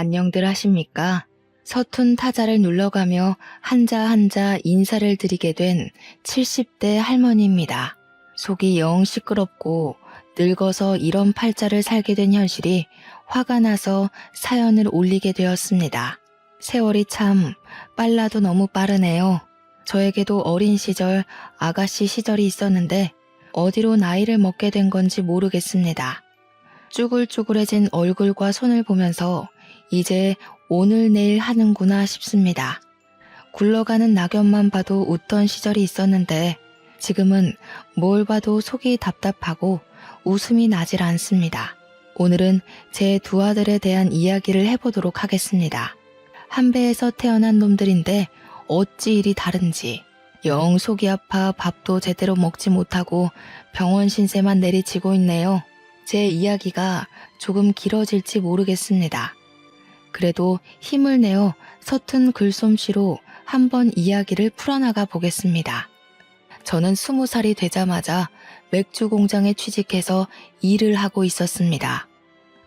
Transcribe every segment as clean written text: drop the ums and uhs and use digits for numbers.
안녕들 하십니까? 서툰 타자를 눌러가며 한자 한자 인사를 드리게 된 70대 할머니입니다. 속이 영 시끄럽고 늙어서 이런 팔자를 살게 된 현실이 화가 나서 사연을 올리게 되었습니다. 세월이 참 빨라도 너무 빠르네요. 저에게도 어린 시절, 아가씨 시절이 있었는데 어디로 나이를 먹게 된 건지 모르겠습니다. 쭈글쭈글해진 얼굴과 손을 보면서 이제 오늘 내일 하는구나 싶습니다. 굴러가는 낙엽만 봐도 웃던 시절이 있었는데 지금은 뭘 봐도 속이 답답하고 웃음이 나질 않습니다. 오늘은 제 두 아들에 대한 이야기를 해보도록 하겠습니다. 한 배에서 태어난 놈들인데 어찌 일이 다른지 영 속이 아파 밥도 제대로 먹지 못하고 병원 신세만 내리치고 있네요. 제 이야기가 조금 길어질지 모르겠습니다. 그래도 힘을 내어 서툰 글솜씨로 한번 이야기를 풀어나가 보겠습니다. 저는 20살이 되자마자 맥주 공장에 취직해서 일을 하고 있었습니다.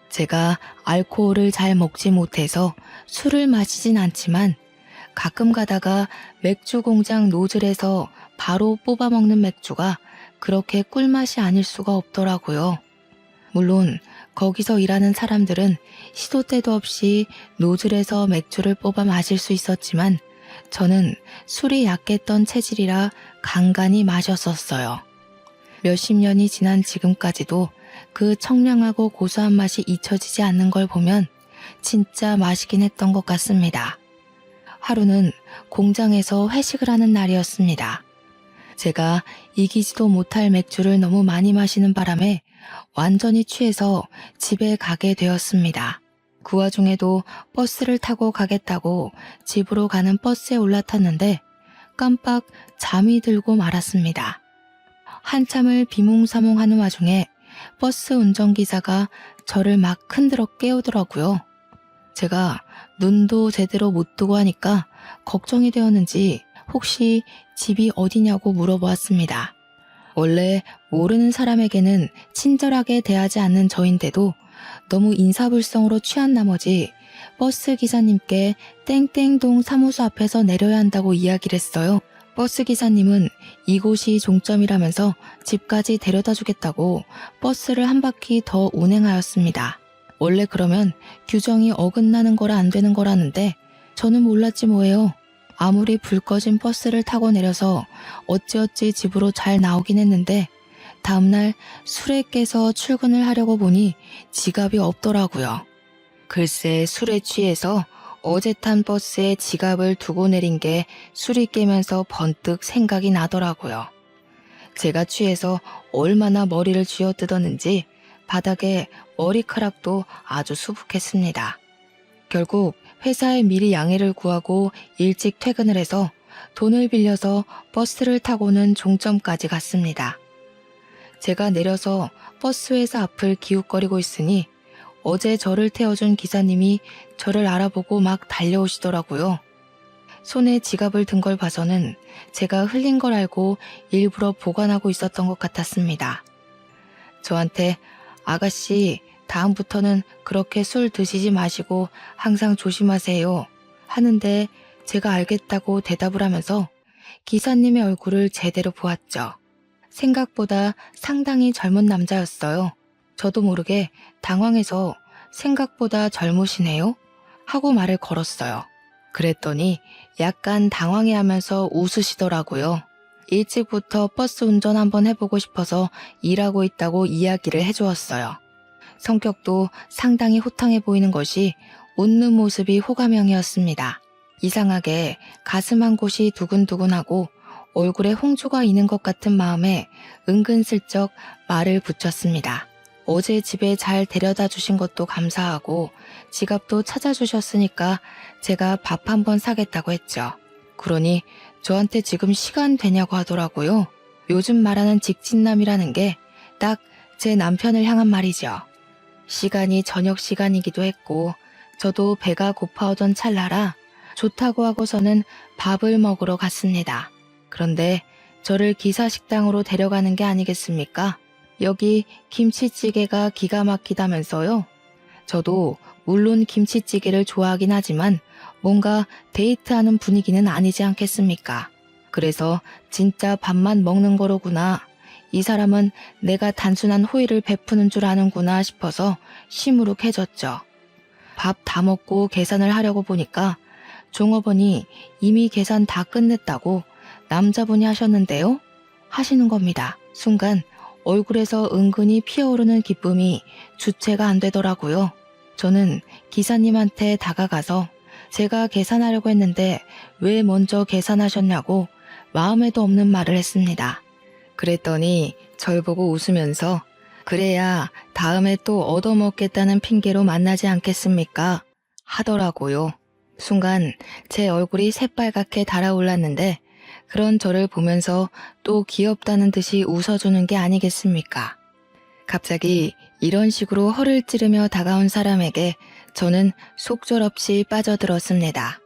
제가 알코올을 잘 먹지 못해서 술을 마시진 않지만 가끔 가다가 맥주 공장 노즐에서 바로 뽑아 먹는 맥주가 그렇게 꿀맛이 아닐 수가 없더라고요. 물론 거기서 일하는 사람들은 시도 때도 없이 노즐에서 맥주를 뽑아 마실 수 있었지만 저는 술이 약했던 체질이라 간간히 마셨었어요. 몇십 년이 지난 지금까지도 그 청량하고 고소한 맛이 잊혀지지 않는 걸 보면 진짜 맛있긴 했던 것 같습니다. 하루는 공장에서 회식을 하는 날이었습니다. 제가 이기지도 못할 맥주를 너무 많이 마시는 바람에 완전히 취해서 집에 가게 되었습니다. 그 와중에도 버스를 타고 가겠다고 집으로 가는 버스에 올라탔는데 깜빡 잠이 들고 말았습니다. 한참을 비몽사몽하는 와중에 버스 운전기사가 저를 막 흔들어 깨우더라고요. 제가 눈도 제대로 못 뜨고 하니까 걱정이 되었는지 혹시 집이 어디냐고 물어보았습니다. 원래 모르는 사람에게는 친절하게 대하지 않는 저인데도 너무 인사불성으로 취한 나머지 버스 기사님께 땡땡동 사무소 앞에서 내려야 한다고 이야기를 했어요. 버스 기사님은 이곳이 종점이라면서 집까지 데려다 주겠다고 버스를 한 바퀴 더 운행하였습니다. 원래 그러면 규정이 어긋나는 거라 안 되는 거라는데 저는 몰랐지 뭐예요. 아무리 불 꺼진 버스를 타고 내려서 어찌어찌 집으로 잘 나오긴 했는데 다음날 술에 깨서 출근을 하려고 보니 지갑이 없더라고요. 글쎄 술에 취해서 어제 탄 버스에 지갑을 두고 내린 게 술이 깨면서 번뜩 생각이 나더라고요. 제가 취해서 얼마나 머리를 쥐어뜯었는지 바닥에 머리카락도 아주 수북했습니다. 결국 회사에 미리 양해를 구하고 일찍 퇴근을 해서 돈을 빌려서 버스를 타고는 종점까지 갔습니다. 제가 내려서 버스 회사 앞을 기웃거리고 있으니 어제 저를 태워준 기사님이 저를 알아보고 막 달려오시더라고요. 손에 지갑을 든 걸 봐서는 제가 흘린 걸 알고 일부러 보관하고 있었던 것 같았습니다. 저한테 아가씨 다음부터는 그렇게 술 드시지 마시고 항상 조심하세요 하는데 제가 알겠다고 대답을 하면서 기사님의 얼굴을 제대로 보았죠. 생각보다 상당히 젊은 남자였어요. 저도 모르게 당황해서 생각보다 젊으시네요 하고 말을 걸었어요. 그랬더니 약간 당황해하면서 웃으시더라고요. 일찍부터 버스 운전 한번 해보고 싶어서 일하고 있다고 이야기를 해주었어요. 성격도 상당히 호탕해 보이는 것이 웃는 모습이 호감형이었습니다. 이상하게 가슴 한 곳이 두근두근하고 얼굴에 홍조가 있는 것 같은 마음에 은근슬쩍 말을 붙였습니다. 어제 집에 잘 데려다 주신 것도 감사하고 지갑도 찾아주셨으니까 제가 밥 한번 사겠다고 했죠. 그러니 저한테 지금 시간 되냐고 하더라고요. 요즘 말하는 직진남이라는 게 딱 제 남편을 향한 말이죠. 시간이 저녁 시간이기도 했고 저도 배가 고파오던 찰나라 좋다고 하고서는 밥을 먹으러 갔습니다. 그런데 저를 기사식당으로 데려가는 게 아니겠습니까? 여기 김치찌개가 기가 막히다면서요. 저도 물론 김치찌개를 좋아하긴 하지만 뭔가 데이트하는 분위기는 아니지 않겠습니까? 그래서 진짜 밥만 먹는 거로구나. 이 사람은 내가 단순한 호의를 베푸는 줄 아는구나 싶어서 시무룩해졌죠. 밥 다 먹고 계산을 하려고 보니까 종업원이 이미 계산 다 끝냈다고 남자분이 하셨는데요? 하시는 겁니다. 순간 얼굴에서 은근히 피어오르는 기쁨이 주체가 안 되더라고요. 저는 기사님한테 다가가서 제가 계산하려고 했는데 왜 먼저 계산하셨냐고 마음에도 없는 말을 했습니다. 그랬더니 절 보고 웃으면서 그래야 다음에 또 얻어먹겠다는 핑계로 만나지 않겠습니까? 하더라고요. 순간 제 얼굴이 새빨갛게 달아올랐는데 그런 저를 보면서 또 귀엽다는 듯이 웃어주는 게 아니겠습니까? 갑자기 이런 식으로 허를 찌르며 다가온 사람에게 저는 속절없이 빠져들었습니다.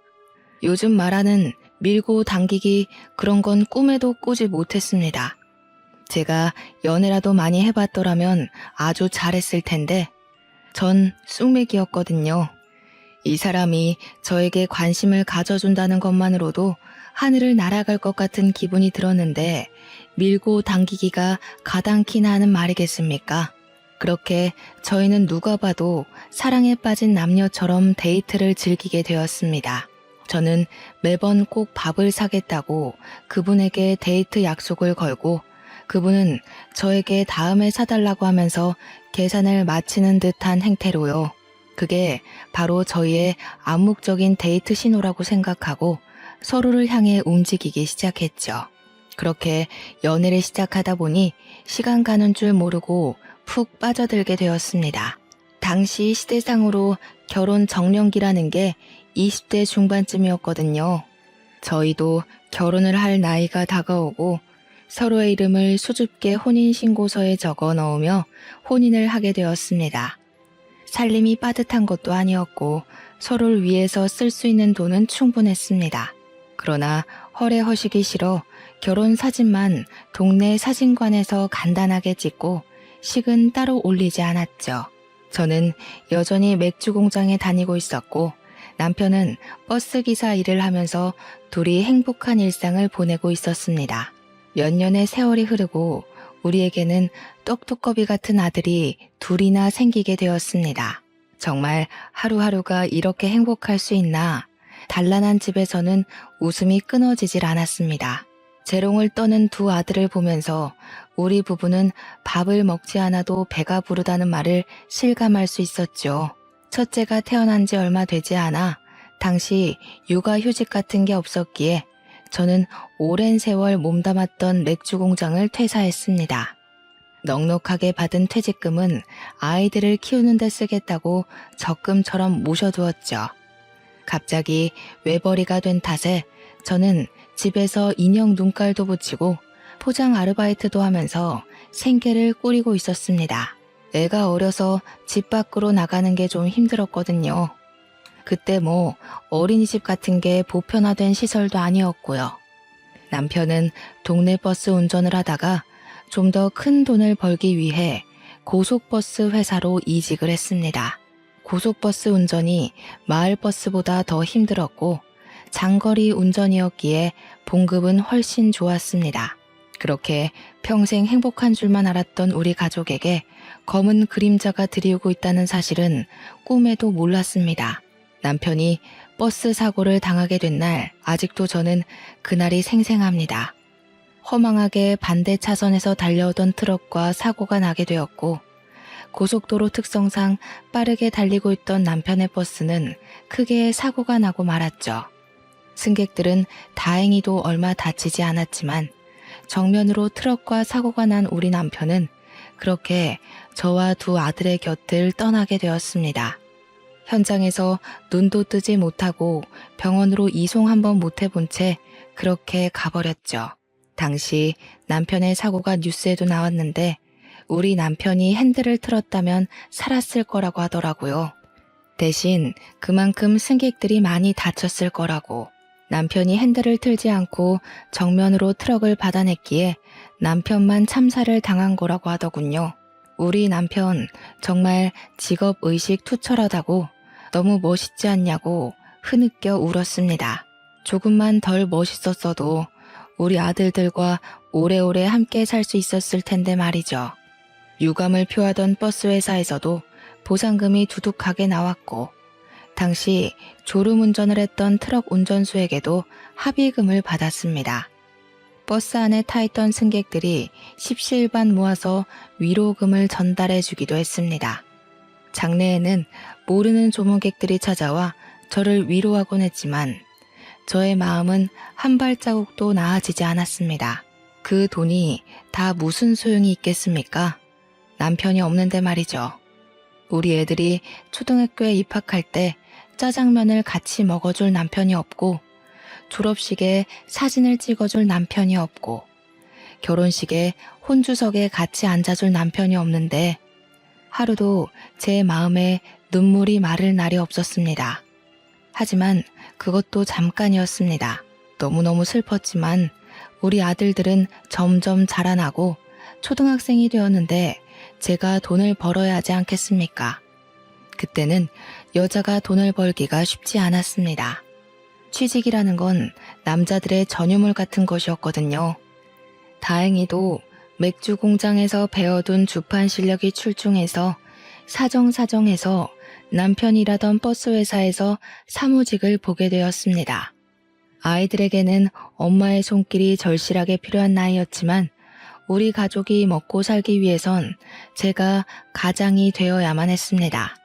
요즘 말하는 밀고 당기기 그런 건 꿈에도 꾸지 못했습니다. 제가 연애라도 많이 해봤더라면 아주 잘했을 텐데 전 쑥맥이었거든요. 이 사람이 저에게 관심을 가져준다는 것만으로도 하늘을 날아갈 것 같은 기분이 들었는데 밀고 당기기가 가당키나 하는 말이겠습니까? 그렇게 저희는 누가 봐도 사랑에 빠진 남녀처럼 데이트를 즐기게 되었습니다. 저는 매번 꼭 밥을 사겠다고 그분에게 데이트 약속을 걸고 그분은 저에게 다음에 사달라고 하면서 계산을 마치는 듯한 행태로요. 그게 바로 저희의 암묵적인 데이트 신호라고 생각하고 서로를 향해 움직이기 시작했죠. 그렇게 연애를 시작하다 보니 시간 가는 줄 모르고 푹 빠져들게 되었습니다. 당시 시대상으로 결혼 정년기라는 게 20대 중반쯤이었거든요. 저희도 결혼을 할 나이가 다가오고 서로의 이름을 수줍게 혼인신고서에 적어 넣으며 혼인을 하게 되었습니다. 살림이 빠듯한 것도 아니었고 서로를 위해서 쓸 수 있는 돈은 충분했습니다. 그러나 허례허식이 싫어 결혼 사진만 동네 사진관에서 간단하게 찍고 식은 따로 올리지 않았죠. 저는 여전히 맥주 공장에 다니고 있었고 남편은 버스기사 일을 하면서 둘이 행복한 일상을 보내고 있었습니다. 몇 년의 세월이 흐르고 우리에게는 떡두꺼비 같은 아들이 둘이나 생기게 되었습니다. 정말 하루하루가 이렇게 행복할 수 있나? 단란한 집에서는 웃음이 끊어지질 않았습니다. 재롱을 떠는 두 아들을 보면서 우리 부부는 밥을 먹지 않아도 배가 부르다는 말을 실감할 수 있었죠. 첫째가 태어난 지 얼마 되지 않아 당시 육아휴직 같은 게 없었기에 저는 오랜 세월 몸담았던 맥주 공장을 퇴사했습니다. 넉넉하게 받은 퇴직금은 아이들을 키우는 데 쓰겠다고 적금처럼 모셔두었죠. 갑자기 외벌이가 된 탓에 저는 집에서 인형 눈깔도 붙이고 포장 아르바이트도 하면서 생계를 꾸리고 있었습니다. 애가 어려서 집 밖으로 나가는 게 좀 힘들었거든요. 그때 뭐 어린이집 같은 게 보편화된 시설도 아니었고요. 남편은 동네 버스 운전을 하다가 좀 더 큰 돈을 벌기 위해 고속버스 회사로 이직을 했습니다. 고속버스 운전이 마을버스보다 더 힘들었고 장거리 운전이었기에 봉급은 훨씬 좋았습니다. 그렇게 평생 행복한 줄만 알았던 우리 가족에게 검은 그림자가 드리우고 있다는 사실은 꿈에도 몰랐습니다. 남편이 버스 사고를 당하게 된 날 아직도 저는 그날이 생생합니다. 허망하게 반대 차선에서 달려오던 트럭과 사고가 나게 되었고 고속도로 특성상 빠르게 달리고 있던 남편의 버스는 크게 사고가 나고 말았죠. 승객들은 다행히도 얼마 다치지 않았지만 정면으로 트럭과 사고가 난 우리 남편은 그렇게 저와 두 아들의 곁을 떠나게 되었습니다. 현장에서 눈도 뜨지 못하고 병원으로 이송 한번 못 해본 채 그렇게 가버렸죠. 당시 남편의 사고가 뉴스에도 나왔는데 우리 남편이 핸들을 틀었다면 살았을 거라고 하더라고요. 대신 그만큼 승객들이 많이 다쳤을 거라고. 남편이 핸들을 틀지 않고 정면으로 트럭을 받아냈기에 남편만 참사를 당한 거라고 하더군요. 우리 남편 정말 직업의식 투철하다고 너무 멋있지 않냐고 흐느껴 울었습니다. 조금만 덜 멋있었어도 우리 아들들과 오래오래 함께 살 수 있었을 텐데 말이죠. 유감을 표하던 버스 회사에서도 보상금이 두둑하게 나왔고, 당시 졸음운전을 했던 트럭 운전수에게도 합의금을 받았습니다. 버스 안에 타있던 승객들이 십시일반 모아서 위로금을 전달해 주기도 했습니다. 장례에는 모르는 조문객들이 찾아와 저를 위로하곤 했지만 저의 마음은 한 발자국도 나아지지 않았습니다. 그 돈이 다 무슨 소용이 있겠습니까? 남편이 없는데 말이죠. 우리 애들이 초등학교에 입학할 때 짜장면을 같이 먹어줄 남편이 없고, 졸업식에 사진을 찍어줄 남편이 없고, 결혼식에 혼주석에 같이 앉아줄 남편이 없는데 하루도 제 마음에 눈물이 마를 날이 없었습니다. 하지만 그것도 잠깐이었습니다. 너무너무 슬펐지만 우리 아들들은 점점 자라나고 초등학생이 되었는데 제가 돈을 벌어야 하지 않겠습니까? 그때는 여자가 돈을 벌기가 쉽지 않았습니다. 취직이라는 건 남자들의 전유물 같은 것이었거든요. 다행히도 맥주 공장에서 배워둔 주판 실력이 출중해서 사정사정해서 남편이 일하던 버스 회사에서 사무직을 보게 되었습니다. 아이들에게는 엄마의 손길이 절실하게 필요한 나이였지만 우리 가족이 먹고 살기 위해선 제가 가장이 되어야만 했습니다.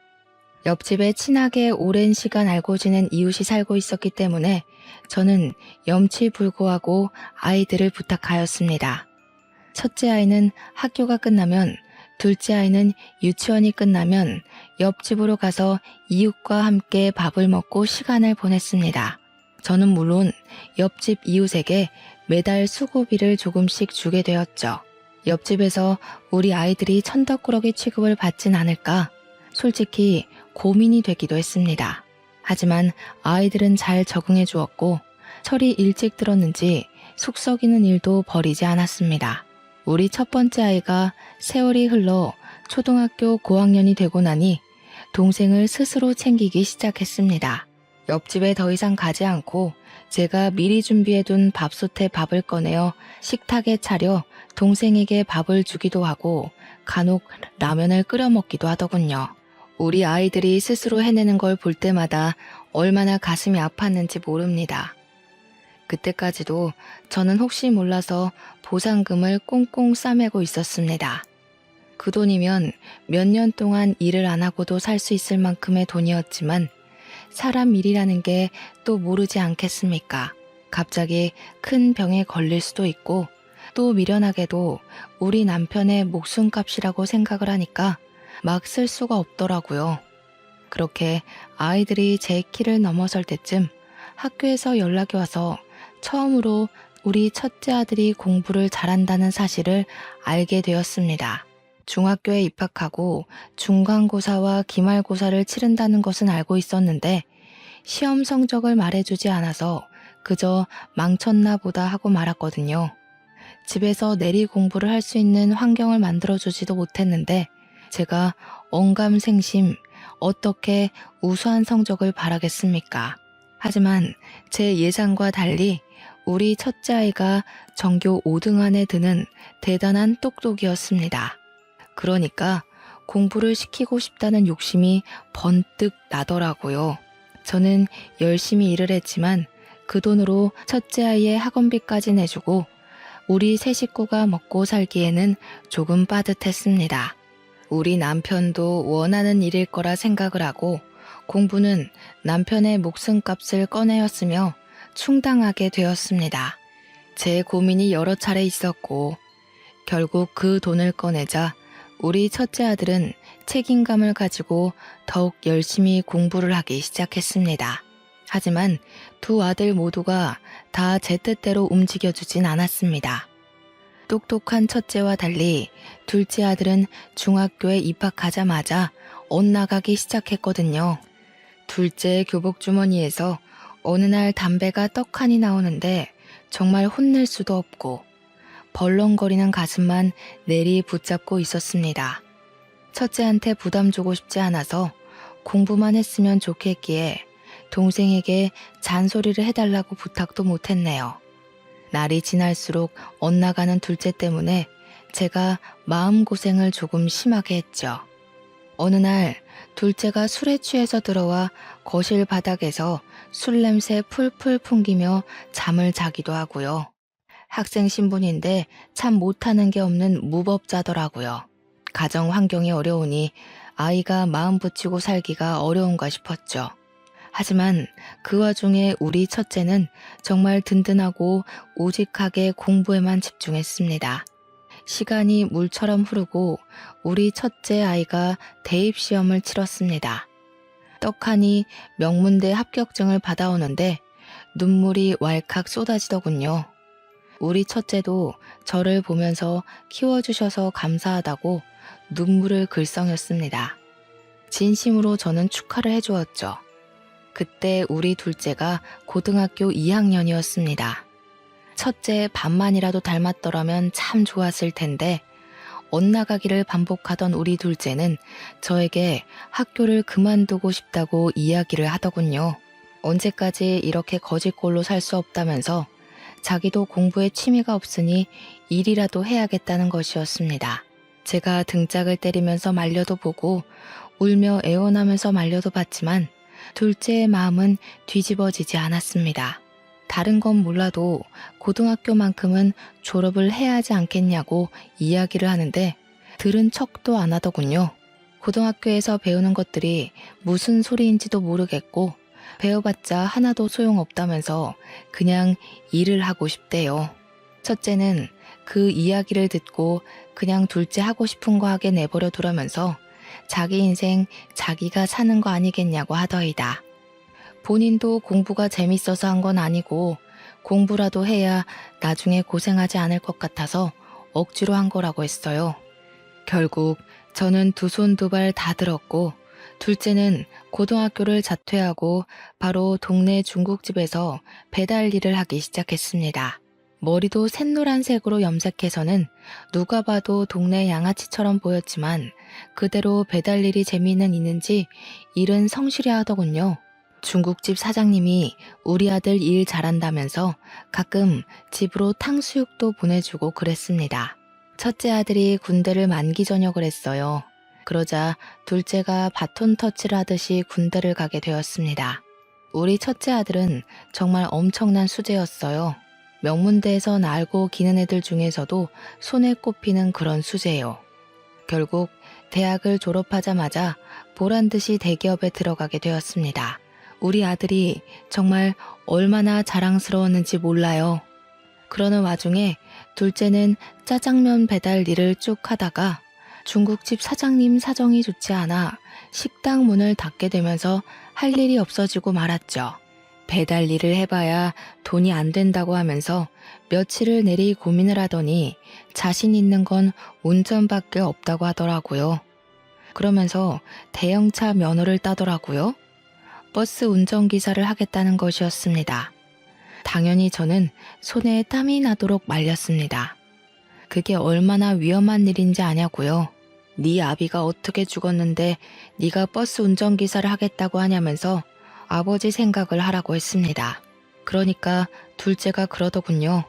옆집에 친하게 오랜 시간 알고 지낸 이웃이 살고 있었기 때문에 저는 염치불고하고 아이들을 부탁하였습니다. 첫째 아이는 학교가 끝나면, 둘째 아이는 유치원이 끝나면 옆집으로 가서 이웃과 함께 밥을 먹고 시간을 보냈습니다. 저는 물론 옆집 이웃에게 매달 수고비를 조금씩 주게 되었죠. 옆집에서 우리 아이들이 천덕꾸러기 취급을 받진 않을까 솔직히 고민이 되기도 했습니다. 하지만 아이들은 잘 적응해 주었고 철이 일찍 들었는지 속 썩이는 일도 버리지 않았습니다. 우리 첫 번째 아이가 세월이 흘러 초등학교 고학년이 되고 나니 동생을 스스로 챙기기 시작했습니다. 옆집에 더 이상 가지 않고 제가 미리 준비해둔 밥솥에 밥을 꺼내어 식탁에 차려 동생에게 밥을 주기도 하고 간혹 라면을 끓여 먹기도 하더군요. 우리 아이들이 스스로 해내는 걸 볼 때마다 얼마나 가슴이 아팠는지 모릅니다. 그때까지도 저는 혹시 몰라서 보상금을 꽁꽁 싸매고 있었습니다. 그 돈이면 몇 년 동안 일을 안 하고도 살 수 있을 만큼의 돈이었지만 사람 일이라는 게 또 모르지 않겠습니까? 갑자기 큰 병에 걸릴 수도 있고 또 미련하게도 우리 남편의 목숨값이라고 생각을 하니까 막 쓸 수가 없더라고요. 그렇게 아이들이 제 키를 넘어설 때쯤 학교에서 연락이 와서 처음으로 우리 첫째 아들이 공부를 잘한다는 사실을 알게 되었습니다. 중학교에 입학하고 중간고사와 기말고사를 치른다는 것은 알고 있었는데 시험 성적을 말해주지 않아서 그저 망쳤나 보다 하고 말았거든요. 집에서 내리 공부를 할 수 있는 환경을 만들어주지도 못했는데 제가 언감생심 어떻게 우수한 성적을 바라겠습니까? 하지만 제 예상과 달리 우리 첫째 아이가 전교 5등 안에 드는 대단한 똑똑이었습니다. 그러니까 공부를 시키고 싶다는 욕심이 번뜩 나더라고요. 저는 열심히 일을 했지만 그 돈으로 첫째 아이의 학원비까지 내주고 우리 세 식구가 먹고 살기에는 조금 빠듯했습니다. 우리 남편도 원하는 일일 거라 생각을 하고 공부는 남편의 목숨값을 꺼내었으며 충당하게 되었습니다. 제 고민이 여러 차례 있었고 결국 그 돈을 꺼내자 우리 첫째 아들은 책임감을 가지고 더욱 열심히 공부를 하기 시작했습니다. 하지만 두 아들 모두가 다 제 뜻대로 움직여주진 않았습니다. 똑똑한 첫째와 달리 둘째 아들은 중학교에 입학하자마자 엇나가기 시작했거든요. 둘째 교복 주머니에서 어느 날 담배가 떡하니 나오는데 정말 혼낼 수도 없고 벌렁거리는 가슴만 내리 붙잡고 있었습니다. 첫째한테 부담 주고 싶지 않아서 공부만 했으면 좋겠기에 동생에게 잔소리를 해달라고 부탁도 못했네요. 날이 지날수록 엇나가는 둘째 때문에 제가 마음고생을 조금 심하게 했죠. 어느 날 둘째가 술에 취해서 들어와 거실 바닥에서 술 냄새 풀풀 풍기며 잠을 자기도 하고요. 학생 신분인데 참 못하는 게 없는 무법자더라고요. 가정 환경이 어려우니 아이가 마음 붙이고 살기가 어려운가 싶었죠. 하지만 그 와중에 우리 첫째는 정말 든든하고 우직하게 공부에만 집중했습니다. 시간이 물처럼 흐르고 우리 첫째 아이가 대입시험을 치렀습니다. 떡하니 명문대 합격증을 받아오는데 눈물이 왈칵 쏟아지더군요. 우리 첫째도 저를 보면서 키워주셔서 감사하다고 눈물을 글썽였습니다. 진심으로 저는 축하를 해주었죠. 그때 우리 둘째가 고등학교 2학년이었습니다. 첫째 반만이라도 닮았더라면 참 좋았을 텐데 엇나가기를 반복하던 우리 둘째는 저에게 학교를 그만두고 싶다고 이야기를 하더군요. 언제까지 이렇게 거지꼴로 살 수 없다면서 자기도 공부에 취미가 없으니 일이라도 해야겠다는 것이었습니다. 제가 등짝을 때리면서 말려도 보고 울며 애원하면서 말려도 봤지만 둘째의 마음은 뒤집어지지 않았습니다. 다른 건 몰라도 고등학교만큼은 졸업을 해야 하지 않겠냐고 이야기를 하는데 들은 척도 안 하더군요. 고등학교에서 배우는 것들이 무슨 소리인지도 모르겠고 배워봤자 하나도 소용없다면서 그냥 일을 하고 싶대요. 첫째는 그 이야기를 듣고 그냥 둘째 하고 싶은 거 하게 내버려 두라면서 자기 인생 자기가 사는 거 아니겠냐고 하더이다. 본인도 공부가 재밌어서 한 건 아니고 공부라도 해야 나중에 고생하지 않을 것 같아서 억지로 한 거라고 했어요. 결국 저는 두 손 두 발 다 들었고 둘째는 고등학교를 자퇴하고 바로 동네 중국집에서 배달 일을 하기 시작했습니다. 머리도 샛노란색으로 염색해서는 누가 봐도 동네 양아치처럼 보였지만 그대로 배달 일이 재미는 있는지 일은 성실히 하더군요. 중국집 사장님이 우리 아들 일 잘한다면서 가끔 집으로 탕수육도 보내주고 그랬습니다. 첫째 아들이 군대를 만기 전역을 했어요. 그러자 둘째가 바톤 터치를 하듯이 군대를 가게 되었습니다. 우리 첫째 아들은 정말 엄청난 수재였어요. 명문대에서 날고 기는 애들 중에서도 손에 꼽히는 그런 수재요. 결국 대학을 졸업하자마자 보란듯이 대기업에 들어가게 되었습니다. 우리 아들이 정말 얼마나 자랑스러웠는지 몰라요. 그러는 와중에 둘째는 짜장면 배달 일을 쭉 하다가 중국집 사장님 사정이 좋지 않아 식당 문을 닫게 되면서 할 일이 없어지고 말았죠. 배달 일을 해봐야 돈이 안 된다고 하면서 며칠을 내리 고민을 하더니 자신 있는 건 운전밖에 없다고 하더라고요. 그러면서 대형차 면허를 따더라고요. 버스 운전기사를 하겠다는 것이었습니다. 당연히 저는 손에 땀이 나도록 말렸습니다. 그게 얼마나 위험한 일인지 아냐고요. 네 아비가 어떻게 죽었는데 네가 버스 운전기사를 하겠다고 하냐면서 아버지 생각을 하라고 했습니다. 그러니까 둘째가 그러더군요.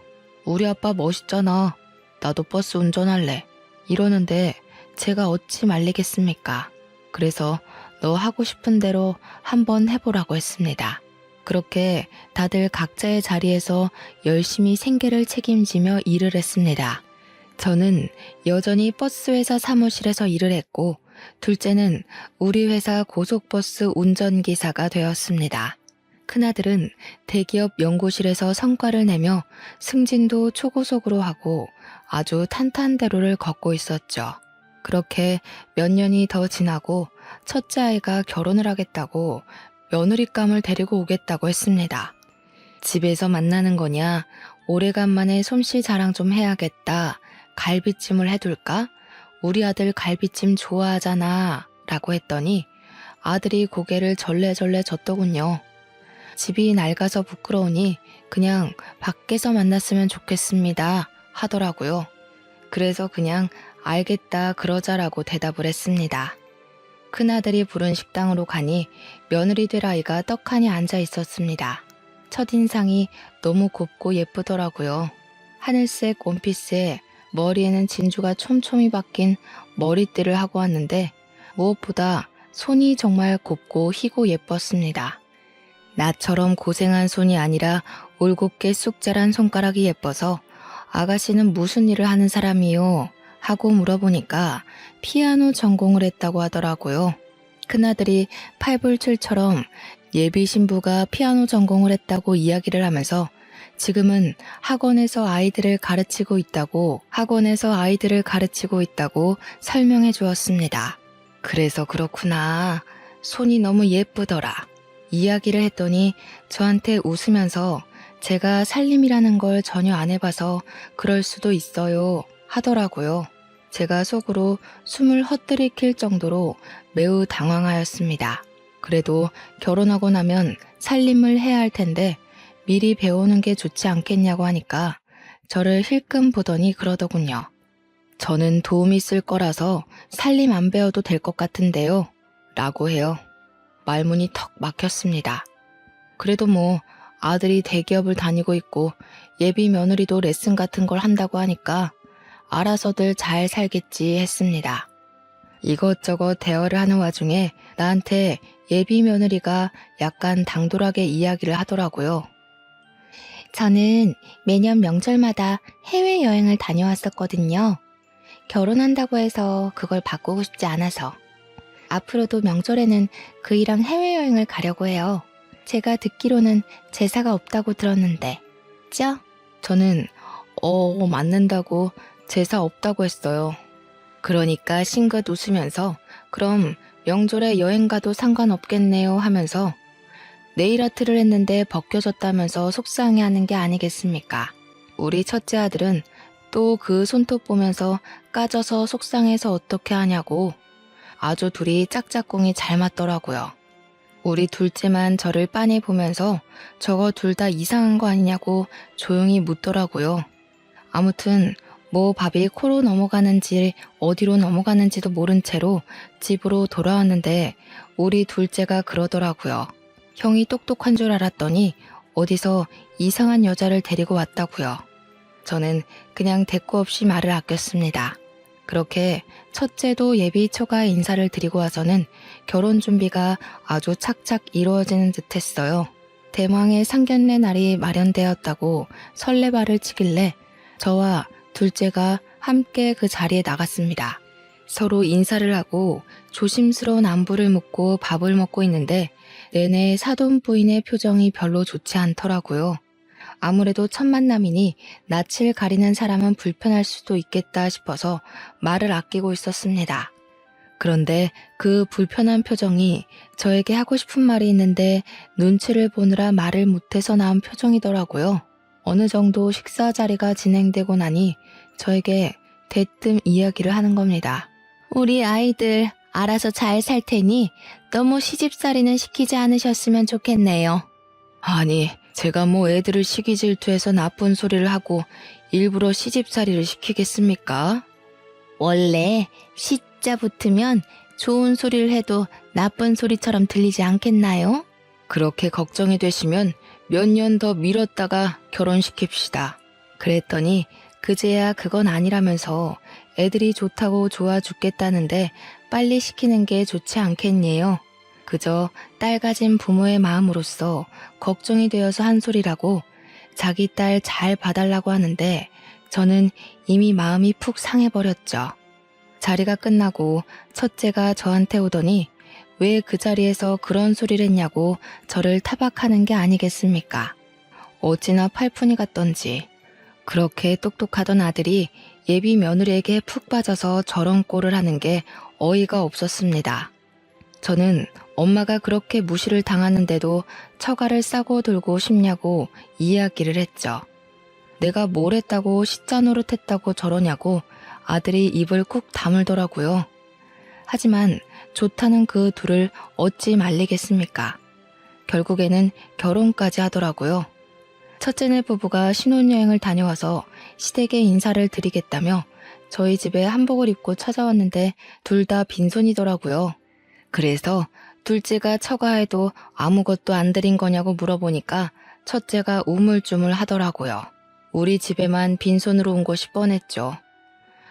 우리 아빠 멋있잖아. 나도 버스 운전할래. 이러는데 제가 어찌 말리겠습니까? 그래서 너 하고 싶은 대로 한번 해보라고 했습니다. 그렇게 다들 각자의 자리에서 열심히 생계를 책임지며 일을 했습니다. 저는 여전히 버스회사 사무실에서 일을 했고 둘째는 우리 회사 고속버스 운전기사가 되었습니다. 큰아들은 대기업 연구실에서 성과를 내며 승진도 초고속으로 하고 아주 탄탄대로를 걷고 있었죠. 그렇게 몇 년이 더 지나고 첫째 아이가 결혼을 하겠다고 며느리감을 데리고 오겠다고 했습니다. 집에서 만나는 거냐? 오래간만에 솜씨 자랑 좀 해야겠다. 갈비찜을 해둘까? 우리 아들 갈비찜 좋아하잖아. 라고 했더니 아들이 고개를 절레절레 젓더군요. 집이 낡아서 부끄러우니 그냥 밖에서 만났으면 좋겠습니다. 하더라고요. 그래서 그냥 알겠다 그러자라고 대답을 했습니다. 큰아들이 부른 식당으로 가니 며느리 될 아이가 떡하니 앉아 있었습니다. 첫인상이 너무 곱고 예쁘더라고요. 하늘색 원피스에 머리에는 진주가 촘촘히 박힌 머리띠를 하고 왔는데 무엇보다 손이 정말 곱고 희고 예뻤습니다. 나처럼 고생한 손이 아니라 올곧게 쑥 자란 손가락이 예뻐서 아가씨는 무슨 일을 하는 사람이요? 하고 물어보니까 피아노 전공을 했다고 하더라고요. 큰아들이 팔불출처럼 예비 신부가 피아노 전공을 했다고 이야기를 하면서 지금은 학원에서 아이들을 가르치고 있다고 설명해 주었습니다. 그래서 그렇구나. 손이 너무 예쁘더라. 이야기를 했더니 저한테 웃으면서 제가 살림이라는 걸 전혀 안 해봐서 그럴 수도 있어요 하더라고요. 제가 속으로 숨을 헛들이킬 정도로 매우 당황하였습니다. 그래도 결혼하고 나면 살림을 해야 할 텐데 미리 배우는 게 좋지 않겠냐고 하니까 저를 힐끔 보더니 그러더군요. 저는 도움이 있을 거라서 살림 안 배워도 될 것 같은데요. 라고 해요. 말문이 턱 막혔습니다. 그래도 뭐 아들이 대기업을 다니고 있고 예비 며느리도 레슨 같은 걸 한다고 하니까 알아서들 잘 살겠지 했습니다. 이것저것 대화를 하는 와중에 나한테 예비 며느리가 약간 당돌하게 이야기를 하더라고요. 저는 매년 명절마다 해외여행을 다녀왔었거든요. 결혼한다고 해서 그걸 바꾸고 싶지 않아서. 앞으로도 명절에는 그이랑 해외여행을 가려고 해요. 제가 듣기로는 제사가 없다고 들었는데, 죠? 저는 맞는다고 제사 없다고 했어요. 그러니까 싱긋 웃으면서 그럼 명절에 여행 가도 상관없겠네요 하면서 네일아트를 했는데 벗겨졌다면서 속상해하는 게 아니겠습니까? 우리 첫째 아들은 또 그 손톱 보면서 까져서 속상해서 어떻게 하냐고 아주 둘이 짝짝꿍이 잘 맞더라고요. 우리 둘째만 저를 빤히 보면서 저거 둘 다 이상한 거 아니냐고 조용히 묻더라고요. 아무튼 뭐 밥이 코로 넘어가는지 어디로 넘어가는지도 모른 채로 집으로 돌아왔는데 우리 둘째가 그러더라고요. 형이 똑똑한 줄 알았더니 어디서 이상한 여자를 데리고 왔다고요. 저는 그냥 대꾸 없이 말을 아꼈습니다. 그렇게 첫째도 예비 처가 인사를 드리고 와서는 결혼 준비가 아주 착착 이루어지는 듯 했어요. 대망의 상견례 날이 마련되었다고 설레발을 치길래 저와 둘째가 함께 그 자리에 나갔습니다. 서로 인사를 하고 조심스러운 안부를 묻고 밥을 먹고 있는데 내내 사돈 부인의 표정이 별로 좋지 않더라고요. 아무래도 첫 만남이니 낯을 가리는 사람은 불편할 수도 있겠다 싶어서 말을 아끼고 있었습니다. 그런데 그 불편한 표정이 저에게 하고 싶은 말이 있는데 눈치를 보느라 말을 못해서 나온 표정이더라고요. 어느 정도 식사 자리가 진행되고 나니 저에게 대뜸 이야기를 하는 겁니다. 우리 아이들 알아서 잘 살 테니 너무 시집살이는 시키지 않으셨으면 좋겠네요. 아니, 제가 뭐 애들을 시기 질투해서 나쁜 소리를 하고 일부러 시집살이를 시키겠습니까? 원래 시자 붙으면 좋은 소리를 해도 나쁜 소리처럼 들리지 않겠나요? 그렇게 걱정이 되시면 몇 년 더 미뤘다가 결혼시킵시다. 그랬더니 그제야 그건 아니라면서 애들이 좋다고 좋아 죽겠다는데 빨리 시키는 게 좋지 않겠니요? 그저 딸 가진 부모의 마음으로서 걱정이 되어서 한 소리라고 자기 딸 잘 봐달라고 하는데 저는 이미 마음이 푹 상해버렸죠. 자리가 끝나고 첫째가 저한테 오더니 왜 그 자리에서 그런 소리를 했냐고 저를 타박하는 게 아니겠습니까? 어찌나 팔푼이 같던지 그렇게 똑똑하던 아들이 예비 며느리에게 푹 빠져서 저런 꼴을 하는 게 어이가 없었습니다. 저는 엄마가 그렇게 무시를 당하는데도 처가를 싸고 들고 싶냐고 이야기를 했죠. 내가 뭘 했다고 시자 노릇했다고 저러냐고 아들이 입을 꾹 다물더라고요. 하지만 좋다는 그 둘을 어찌 말리겠습니까? 결국에는 결혼까지 하더라고요. 첫째네 부부가 신혼여행을 다녀와서 시댁에 인사를 드리겠다며 저희 집에 한복을 입고 찾아왔는데 둘 다 빈손이더라고요. 그래서 둘째가 처가해도 아무것도 안 드린 거냐고 물어보니까 첫째가 우물쭈물 하더라고요. 우리 집에만 빈손으로 온 것이 뻔했죠.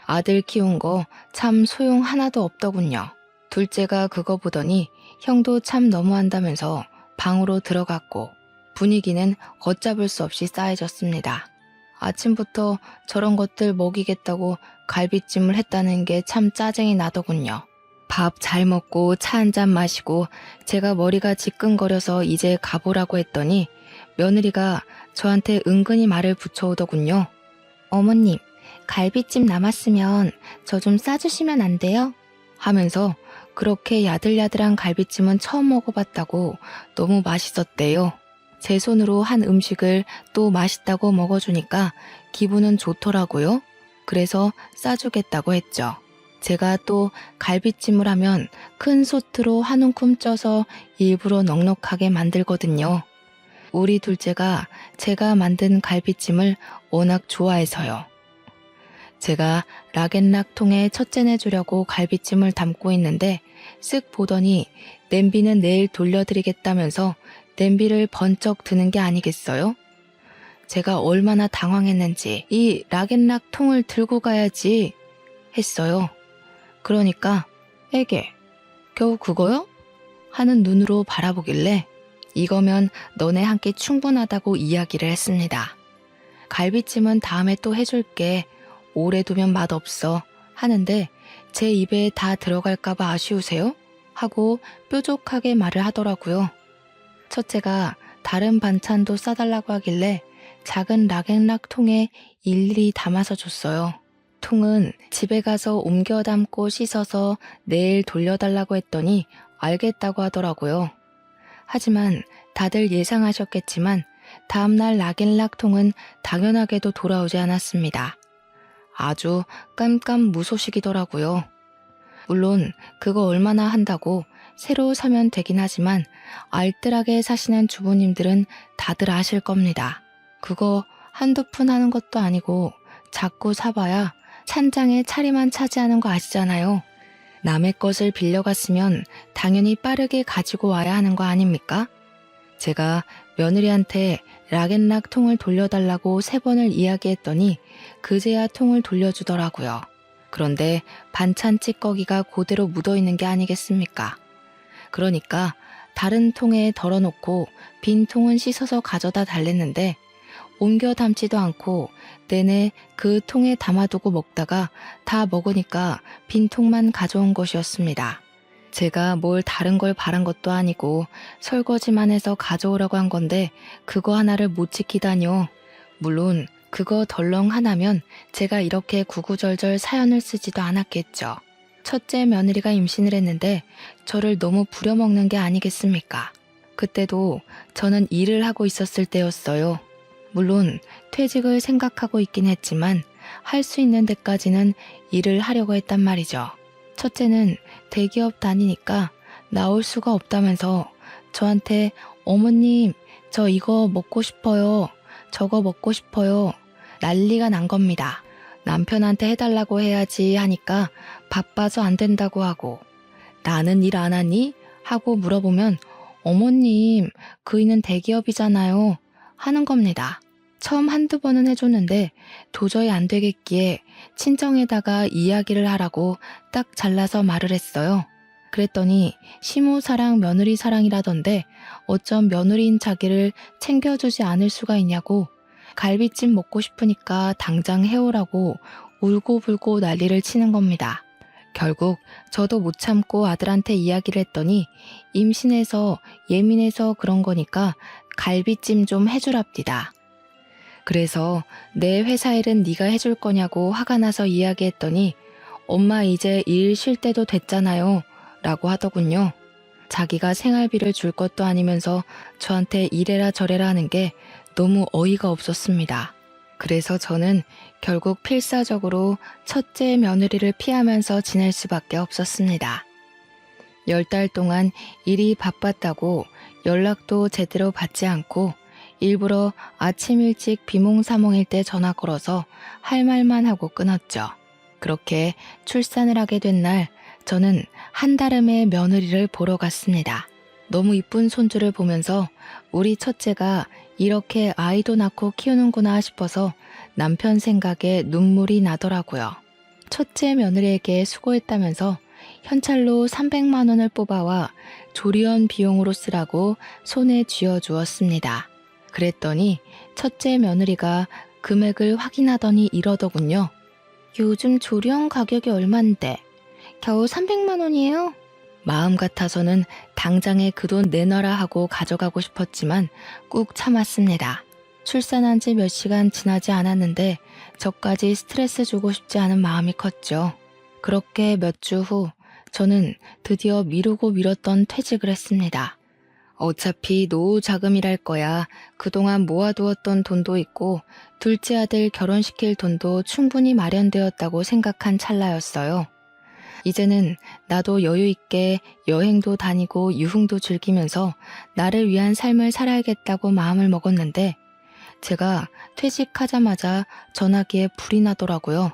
아들 키운 거 참 소용 하나도 없더군요. 둘째가 그거 보더니 형도 참 너무한다면서 방으로 들어갔고 분위기는 걷잡을 수 없이 싸해졌습니다. 아침부터 저런 것들 먹이겠다고 갈비찜을 했다는 게 참 짜증이 나더군요. 밥 잘 먹고 차 한 잔 마시고 제가 머리가 지끈거려서 이제 가보라고 했더니 며느리가 저한테 은근히 말을 붙여오더군요. 어머님, 갈비찜 남았으면 저 좀 싸주시면 안 돼요? 하면서 그렇게 야들야들한 갈비찜은 처음 먹어봤다고 너무 맛있었대요. 제 손으로 한 음식을 또 맛있다고 먹어주니까 기분은 좋더라고요. 그래서 싸주겠다고 했죠. 제가 또 갈비찜을 하면 큰 솥으로 한 움큼 쪄서 일부러 넉넉하게 만들거든요. 우리 둘째가 제가 만든 갈비찜을 워낙 좋아해서요. 제가 락앤락 통에 첫째내 주려고 갈비찜을 담고 있는데 쓱 보더니 냄비는 내일 돌려드리겠다면서 냄비를 번쩍 드는 게 아니겠어요? 제가 얼마나 당황했는지 이 락앤락 통을 들고 가야지 했어요. 그러니까 에게 겨우 그거요? 하는 눈으로 바라보길래 이거면 너네 한 끼 충분하다고 이야기를 했습니다. 갈비찜은 다음에 또 해줄게. 오래 두면 맛없어 하는데 제 입에 다 들어갈까봐 아쉬우세요? 하고 뾰족하게 말을 하더라고요. 첫째가 다른 반찬도 싸달라고 하길래 작은 락앤락 통에 일일이 담아서 줬어요. 통은 집에 가서 옮겨 담고 씻어서 내일 돌려달라고 했더니 알겠다고 하더라고요. 하지만 다들 예상하셨겠지만 다음날 락앤락 통은 당연하게도 돌아오지 않았습니다. 아주 깜깜무소식이더라고요. 물론 그거 얼마나 한다고 새로 사면 되긴 하지만 알뜰하게 사시는 주부님들은 다들 아실 겁니다. 그거 한두 푼 하는 것도 아니고 자꾸 사봐야 찬장에 차리만 차지하는 거 아시잖아요. 남의 것을 빌려갔으면 당연히 빠르게 가지고 와야 하는 거 아닙니까? 제가 며느리한테 락앤락 통을 돌려달라고 3번을 이야기했더니 그제야 통을 돌려주더라고요. 그런데 반찬 찌꺼기가 그대로 묻어있는 게 아니겠습니까? 그러니까 다른 통에 덜어놓고 빈 통은 씻어서 가져다 달랬는데 옮겨 담지도 않고 내내 그 통에 담아두고 먹다가 다 먹으니까 빈 통만 가져온 것이었습니다. 제가 뭘 다른 걸 바란 것도 아니고 설거지만 해서 가져오라고 한 건데 그거 하나를 못 지키다뇨. 물론 그거 덜렁 하나면 제가 이렇게 구구절절 사연을 쓰지도 않았겠죠. 첫째 며느리가 임신을 했는데 저를 너무 부려먹는 게 아니겠습니까? 그때도 저는 일을 하고 있었을 때였어요. 물론 퇴직을 생각하고 있긴 했지만 할 수 있는 데까지는 일을 하려고 했단 말이죠. 첫째는 대기업 다니니까 나올 수가 없다면서 저한테 어머님 저 이거 먹고 싶어요. 저거 먹고 싶어요. 난리가 난 겁니다. 남편한테 해달라고 해야지 하니까 바빠서 안 된다고 하고 나는 일 안 하니? 하고 물어보면 어머님 그이는 대기업이잖아요 하는 겁니다. 처음 한두 번은 해줬는데 도저히 안 되겠기에 친정에다가 이야기를 하라고 딱 잘라서 말을 했어요. 그랬더니 시모 사랑 며느리 사랑이라던데 어쩜 며느리인 자기를 챙겨주지 않을 수가 있냐고 갈비찜 먹고 싶으니까 당장 해오라고 울고불고 난리를 치는 겁니다. 결국 저도 못 참고 아들한테 이야기를 했더니 임신해서 예민해서 그런 거니까 갈비찜 좀 해주랍디다. 그래서 내 회사 일은 네가 해줄 거냐고 화가 나서 이야기했더니 엄마 이제 일 쉴 때도 됐잖아요 라고 하더군요. 자기가 생활비를 줄 것도 아니면서 저한테 이래라 저래라 하는 게 너무 어이가 없었습니다. 그래서 저는 결국 필사적으로 첫째 며느리를 피하면서 지낼 수밖에 없었습니다. 10달 동안 일이 바빴다고 연락도 제대로 받지 않고 일부러 아침 일찍 비몽사몽일 때 전화 걸어서 할 말만 하고 끊었죠. 그렇게 출산을 하게 된 날 저는 한달음의 며느리를 보러 갔습니다. 너무 이쁜 손주를 보면서 우리 첫째가 이렇게 아이도 낳고 키우는구나 싶어서 남편 생각에 눈물이 나더라고요. 첫째 며느리에게 수고했다면서 현찰로 300만 원을 뽑아와 조리원 비용으로 쓰라고 손에 쥐어주었습니다. 그랬더니 첫째 며느리가 금액을 확인하더니 이러더군요. 요즘 조리원 가격이 얼만데? 겨우 300만 원이에요? 마음 같아서는 당장에 그 돈 내놔라 하고 가져가고 싶었지만 꾹 참았습니다. 출산한 지 몇 시간 지나지 않았는데 저까지 스트레스 주고 싶지 않은 마음이 컸죠. 그렇게 몇 주 후 저는 드디어 미루고 미뤘던 퇴직을 했습니다. 어차피 노후 자금이랄 거야 그동안 모아두었던 돈도 있고 둘째 아들 결혼시킬 돈도 충분히 마련되었다고 생각한 찰나였어요. 이제는 나도 여유 있게 여행도 다니고 유흥도 즐기면서 나를 위한 삶을 살아야겠다고 마음을 먹었는데 제가 퇴직하자마자 전화기에 불이 나더라고요.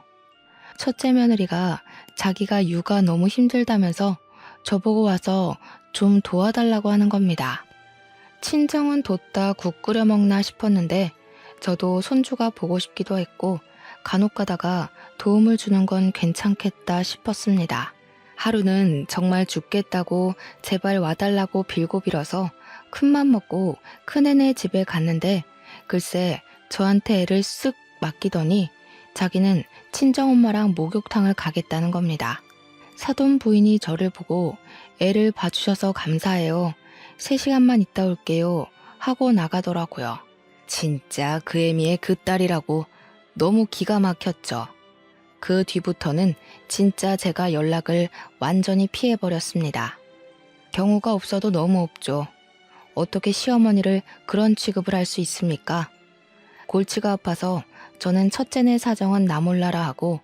첫째 며느리가 자기가 육아 너무 힘들다면서 저보고 와서 좀 도와달라고 하는 겁니다. 친정은 뒀다 국 끓여 먹나 싶었는데 저도 손주가 보고 싶기도 했고 간혹 가다가 도움을 주는 건 괜찮겠다 싶었습니다. 하루는 정말 죽겠다고 제발 와달라고 빌고 빌어서 큰맘 먹고 큰애네 집에 갔는데 글쎄 저한테 애를 쓱 맡기더니 자기는 친정엄마랑 목욕탕을 가겠다는 겁니다. 사돈 부인이 저를 보고 애를 봐주셔서 감사해요. 3시간만 있다 올게요 하고 나가더라고요. 진짜 그 애미의 그 딸이라고 너무 기가 막혔죠. 그 뒤부터는 진짜 제가 연락을 완전히 피해버렸습니다. 경우가 없어도 너무 없죠. 어떻게 시어머니를 그런 취급을 할 수 있습니까? 골치가 아파서 저는 첫째네 사정은 나 몰라라 하고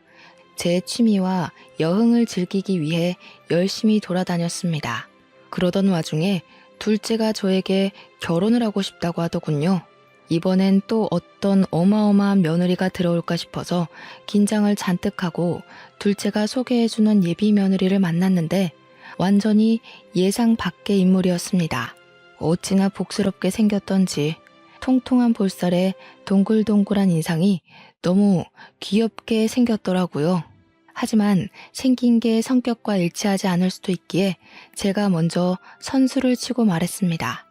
제 취미와 여흥을 즐기기 위해 열심히 돌아다녔습니다. 그러던 와중에 둘째가 저에게 결혼을 하고 싶다고 하더군요. 이번엔 또 어떤 어마어마한 며느리가 들어올까 싶어서 긴장을 잔뜩 하고 둘째가 소개해주는 예비 며느리를 만났는데 완전히 예상 밖의 인물이었습니다. 어찌나 복스럽게 생겼던지 통통한 볼살에 동글동글한 인상이 너무 귀엽게 생겼더라고요. 하지만 생긴 게 성격과 일치하지 않을 수도 있기에 제가 먼저 선수를 치고 말했습니다.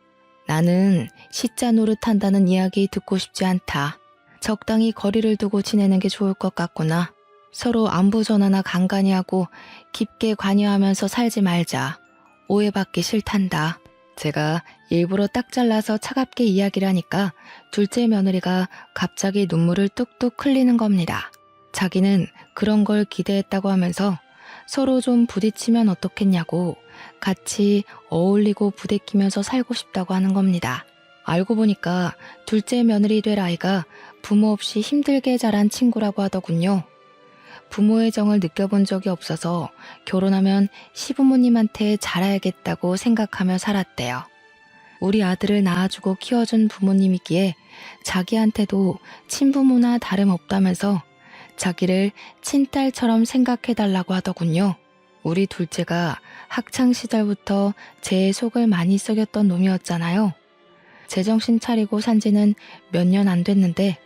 나는 시자 노릇한다는 이야기 듣고 싶지 않다. 적당히 거리를 두고 지내는 게 좋을 것 같구나. 서로 안부 전화나 간간히 하고 깊게 관여하면서 살지 말자. 오해받기 싫단다. 제가 일부러 딱 잘라서 차갑게 이야기를 하니까 둘째 며느리가 갑자기 눈물을 뚝뚝 흘리는 겁니다. 자기는 그런 걸 기대했다고 하면서 서로 좀 부딪히면 어떻겠냐고 같이 어울리고 부대끼면서 살고 싶다고 하는 겁니다. 알고 보니까 둘째 며느리 될 아이가 부모 없이 힘들게 자란 친구라고 하더군요. 부모의 정을 느껴본 적이 없어서 결혼하면 시부모님한테 잘해야겠다고 생각하며 살았대요. 우리 아들을 낳아주고 키워준 부모님이기에 자기한테도 친부모나 다름없다면서 자기를 친딸처럼 생각해달라고 하더군요. 우리 둘째가 학창시절부터 제 속을 많이 썩였던 놈이었잖아요. 제정신 차리고 산 지는 몇 년 안 됐는데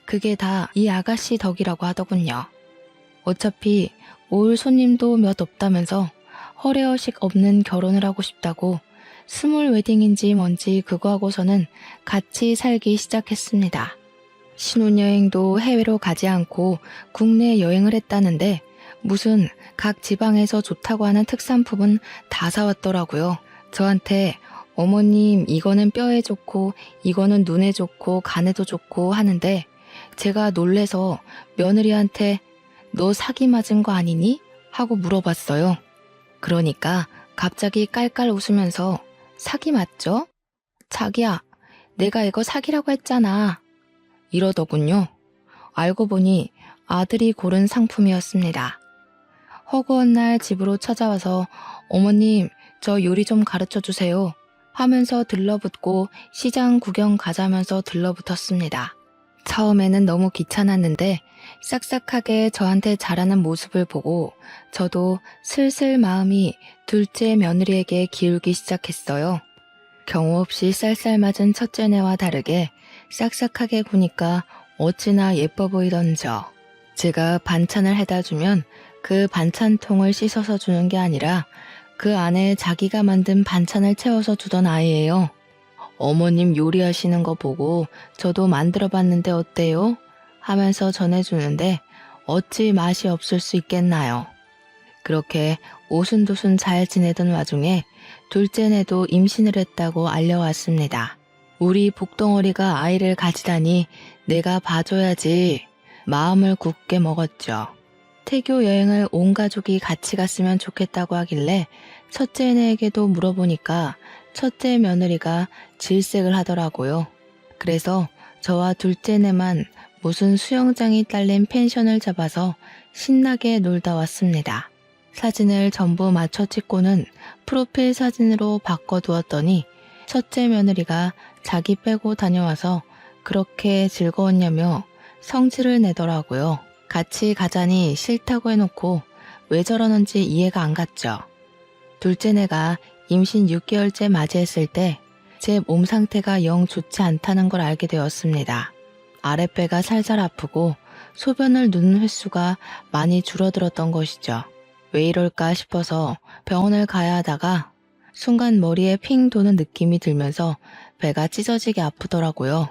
그게 다 이 아가씨 덕이라고 하더군요. 어차피 올 손님도 몇 없다면서 허례허식 없는 결혼을 하고 싶다고 스몰 웨딩인지 뭔지 그거 하고서는 같이 살기 시작했습니다. 신혼여행도 해외로 가지 않고 국내 여행을 했다는데 무슨 각 지방에서 좋다고 하는 특산품은 다 사왔더라고요. 저한테 어머님 이거는 뼈에 좋고 이거는 눈에 좋고 간에도 좋고 하는데 제가 놀래서 며느리한테 너 사기 맞은 거 아니니? 하고 물어봤어요. 그러니까 갑자기 깔깔 웃으면서 사기 맞죠? 자기야, 내가 이거 사기라고 했잖아. 이러더군요. 알고 보니 아들이 고른 상품이었습니다. 허구한 날 집으로 찾아와서 어머님, 저 요리 좀 가르쳐 주세요 하면서 들러붙고 시장 구경 가자면서 들러붙었습니다. 처음에는 너무 귀찮았는데 싹싹하게 저한테 잘하는 모습을 보고 저도 슬슬 마음이 둘째 며느리에게 기울기 시작했어요. 경우 없이 쌀쌀맞은 첫째네와 다르게 싹싹하게 구니까 어찌나 예뻐 보이던저. 제가 반찬을 해다 주면 그 반찬통을 씻어서 주는 게 아니라 그 안에 자기가 만든 반찬을 채워서 주던 아이예요. 어머님 요리하시는 거 보고 저도 만들어 봤는데 어때요? 하면서 전해주는데 어찌 맛이 없을 수 있겠나요? 그렇게 오순도순 잘 지내던 와중에 둘째네도 임신을 했다고 알려왔습니다. 우리 복덩어리가 아이를 가지다니 내가 봐줘야지 마음을 굳게 먹었죠. 태교 여행을 온 가족이 같이 갔으면 좋겠다고 하길래 첫째네에게도 물어보니까 첫째 며느리가 질색을 하더라고요. 그래서 저와 둘째네만 무슨 수영장이 딸린 펜션을 잡아서 신나게 놀다 왔습니다. 사진을 전부 맞춰 찍고는 프로필 사진으로 바꿔두었더니 첫째 며느리가 자기 빼고 다녀와서 그렇게 즐거웠냐며 성질을 내더라고요. 같이 가자니 싫다고 해놓고 왜 저러는지 이해가 안 갔죠. 둘째네가 임신 6개월째 맞이했을 때 제 몸 상태가 영 좋지 않다는 걸 알게 되었습니다. 아랫배가 살살 아프고 소변을 누는 횟수가 많이 줄어들었던 것이죠. 왜 이럴까 싶어서 병원을 가야 하다가 순간 머리에 핑 도는 느낌이 들면서 배가 찢어지게 아프더라고요.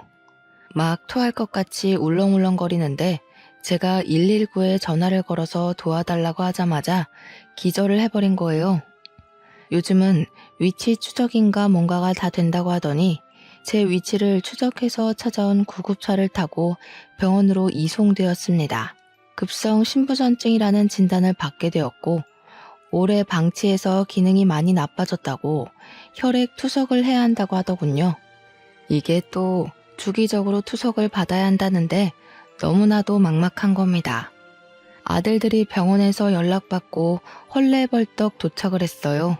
막 토할 것 같이 울렁울렁거리는데 제가 119에 전화를 걸어서 도와달라고 하자마자 기절을 해버린 거예요. 요즘은 위치 추적인가 뭔가가 다 된다고 하더니 제 위치를 추적해서 찾아온 구급차를 타고 병원으로 이송되었습니다. 급성 신부전증이라는 진단을 받게 되었고 오래 방치해서 기능이 많이 나빠졌다고 혈액 투석을 해야 한다고 하더군요. 이게 또 주기적으로 투석을 받아야 한다는데 너무나도 막막한 겁니다. 아들들이 병원에서 연락받고 헐레벌떡 도착을 했어요.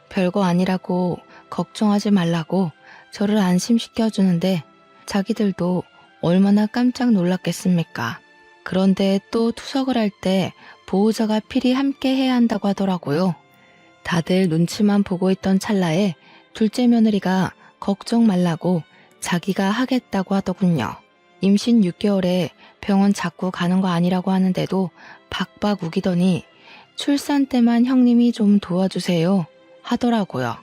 별거 아니라고 걱정하지 말라고 저를 안심시켜주는데 자기들도 얼마나 깜짝 놀랐겠습니까? 그런데 또 투석을 할 때 보호자가 필히 함께 해야 한다고 하더라고요. 다들 눈치만 보고 있던 찰나에 둘째 며느리가 걱정 말라고 자기가 하겠다고 하더군요. 임신 6개월에 병원 자꾸 가는 거 아니라고 하는데도 박박 우기더니 출산 때만 형님이 좀 도와주세요 하더라고요.